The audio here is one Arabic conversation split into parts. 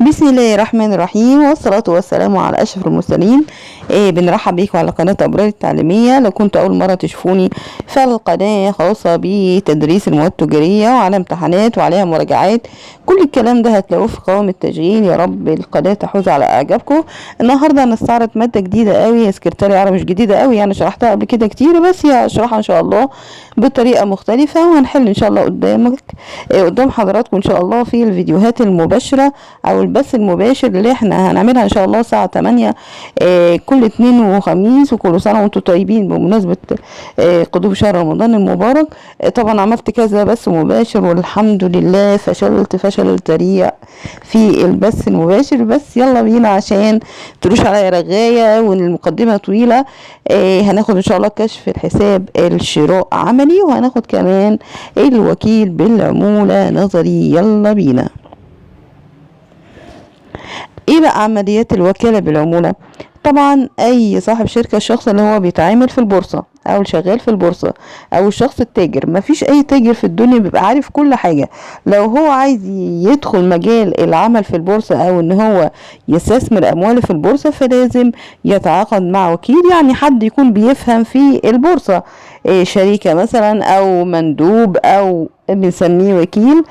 بسم الله الرحمن الرحيم، والصلاة والسلام على أشرف المرسلين. بنرحب بيكم على قناة أبرار التعليمية. لو كنتوا أول مرة تشوفوني، فالقناة خاصة بتدريس المواد التجارية وعلى امتحانات وعليها مراجعات. كل الكلام ده هتلاقوه في قوائم التشغيل. يا رب القناة تحوز على إعجابكم. النهاردة هنستعرض مادة جديدة قوي، هي سكرتاري عربي. مش جديدة قوي يعني، شرحتها قبل كده كتير، بس هي هشرحها إن شاء الله بطريقة مختلفة، وهنحل إن شاء الله قدام حضراتكم إن شاء الله في الفيديوهات المباشرة او البث المباشر اللي احنا هنعملها ان شاء الله الساعه 8 كل اثنين وخميس. وكل سنه وانتم طيبين بمناسبه قدوم شهر رمضان المبارك. طبعا عملت كذا بث مباشر والحمد لله فشلت فشل ذريع في البث المباشر. بس يلا بينا عشان تروش عليا رغايه والمقدمه طويله. هناخد ان شاء الله كشف الحساب الشراء عملي، وهناخد كمان الوكيل بالعموله نظري. يلا بينا. ايه بقى عمليات الوكالة بالعمولة؟ طبعا اي صاحب شركة، الشخص اللي هو بيتعامل في البورصة او شغال في البورصة او الشخص التاجر. مفيش اي تاجر في الدنيا بيبقى عارف كل حاجة. لو هو عايز يدخل مجال العمل في البورصة او ان هو يستثمر امواله في البورصة، فلازم يتعاقد مع وكيل، يعني حد يكون بيفهم في البورصة، شركة مثلا او مندوب او بنسميه وكيل.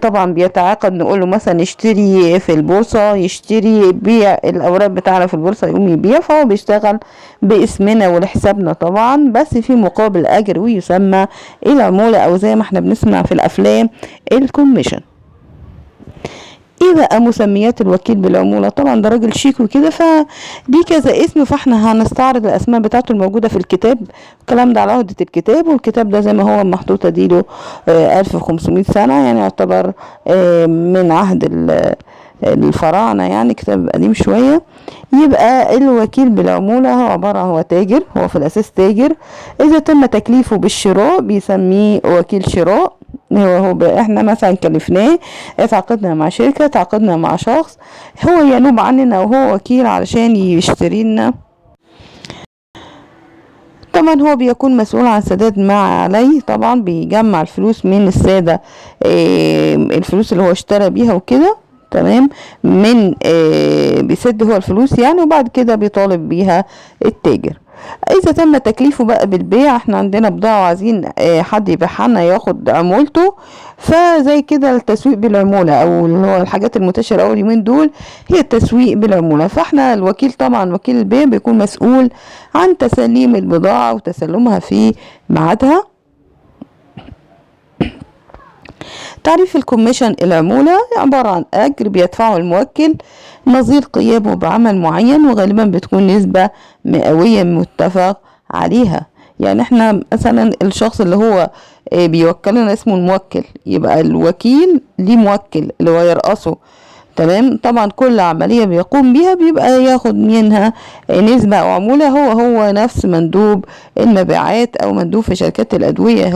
طبعا بيتعاقد، نقول له مثلا اشتري في البورصة، يشتري بيع الاوراق بتاعنا في البورصة، يقوم يبيع. فهو بيشتغل باسمنا ولحسابنا طبعا، بس في مقابل اجر، ويسمى العمولة، او زي ما احنا بنسمع في الافلام الكوميشن. ايه بقى مسميات الوكيل بالعمولة؟ طبعا ده راجل شيك وكده، فدي كذا اسم، فاحنا هنستعرض الاسماء بتاعته الموجودة في الكتاب. الكلام ده على عهدة الكتاب، والكتاب ده زي ما هو محطوط اديله 1500 سنة، يعني يعتبر من عهد الفراعنة، يعني كتاب قديم شوية. يبقى الوكيل بالعمولة هو عبارة، هو تاجر، هو في الأساس تاجر. إذا تم تكليفه بالشراء بيسميه وكيل شراء. احنا مثلا كلفناه، اتعاقدنا مع شركة، اتعاقدنا مع شخص، هو ينوب عننا وهو وكيل علشان يشتري لنا. طبعا هو بيكون مسؤول عن سداد ما عليه. طبعا بيجمع الفلوس من السادة، الفلوس اللي هو اشترى بيها وكده، تمام، من بيسد هو الفلوس يعني، وبعد كده بيطالب بيها التاجر. اذا تم تكليفه بقى بالبيع، احنا عندنا بضاعة وعايزين حد يبيعها لنا ياخد عمولته، فزي كده التسويق بالعمولة، او اللي هو الحاجات المنتشرة اول يومين دول هي التسويق بالعمولة. فاحنا الوكيل، طبعا وكيل البيع بيكون مسؤول عن تسليم البضاعة وتسلمها في ميعادها. تعريف الكوميشن: العمولة عبارة عن أجر بيدفعه الموكل نظير قيامه بعمل معين، وغالبا بتكون نسبة مئوية متفق عليها. يعني احنا مثلا الشخص اللي هو بيوكلنا اسمه الموكل، يبقى الوكيل ليه موكل اللي هو يرأسه، تمام. طبعا كل عملية بيقوم بيها بيبقى ياخد منها نسبة أو عمولة. هو نفس مندوب المبيعات أو مندوب في شركات الأدوية.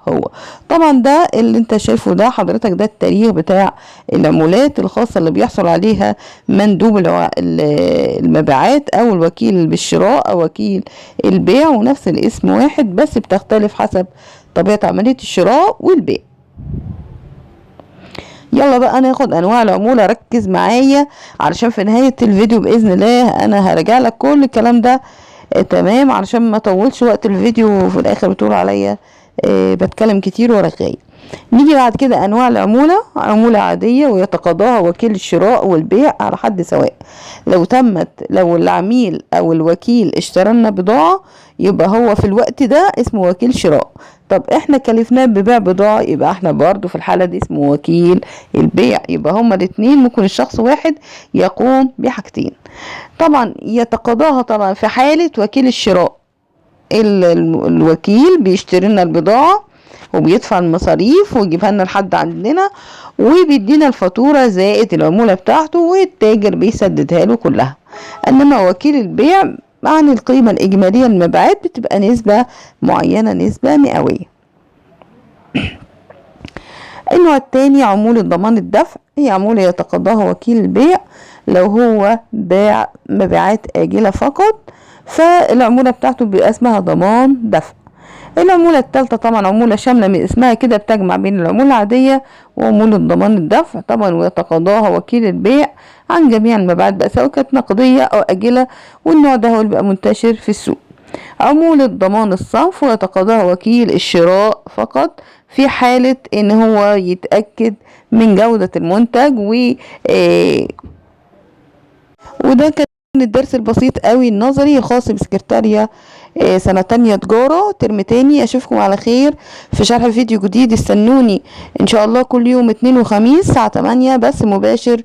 هو طبعا ده اللي انت شايفه ده حضرتك، ده التاريخ بتاع العمولات الخاصة اللي بيحصل عليها مندوب المبيعات أو الوكيل بالشراء أو وكيل البيع، ونفس الاسم واحد، بس بتختلف حسب طبيعة عملية الشراء والبيع. يلا بقى ناخد انواع العمولة. ركز معايا علشان في نهاية الفيديو باذن الله انا هرجع لك كل الكلام ده، تمام، علشان ما اطولش وقت الفيديو وفي الاخر بتقول عليا بتكلم كتير ورغاي. نيجي بعد كده انواع العمولة: عمولة عادية ويتقاضاها وكيل الشراء والبيع على حد سواء. لو العميل او الوكيل اشترى لنا بضاعة، يبقى هو في الوقت ده اسمه وكيل شراء. طب احنا كلفناه ببيع بضاعة، يبقى احنا برضو في الحالة دي اسمه وكيل البيع. يبقى هما الاتنين ممكن الشخص واحد يقوم بحاجتين. طبعا يتقاضاها طبعا في حالة وكيل الشراء، الوكيل بيشتري لنا البضاعة وبيدفع المصاريف ويجيبها لنا لحد عندنا، وبيدينا الفاتورة زائد العمولة بتاعته، والتاجر بيسددها له كلها. انما وكيل البيع عن القيمة الإجمالية للمبيعات بتبقى نسبة معينة، نسبة مئوية. النوع التاني عمولة ضمان الدفع، هي عمولة يتقاضاها وكيل البيع لو هو باع مبيعات آجلة فقط، فالعمولة بتاعته بيبقى اسمها ضمان دفع. العمولة الثالثة طبعا عمولة شاملة من اسمها كده، بتجمع بين العمولة العادية وعمولة ضمان الدفع طبعا، ويتقاضاها وكيل البيع عن جميع المبيعات بقى سواء كانت نقدية أو آجلة، والنوع ده هو اللي بيبقى منتشر في السوق. عمولة ضمان الصنف ويتقاضاها وكيل الشراء فقط في حالة ان هو يتأكد من جودة المنتج وده كان الدرس البسيط قوي النظري الخاص بسكرتارية سنة تانية تجارة ترم تاني. اشوفكم على خير في شرح فيديو جديد، استنوني ان شاء الله كل يوم اثنين وخميس الساعة 8 بس مباشر،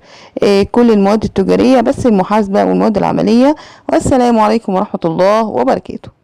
كل المواد التجارية بس المحاسبة والمواد العملية. والسلام عليكم ورحمة الله وبركاته.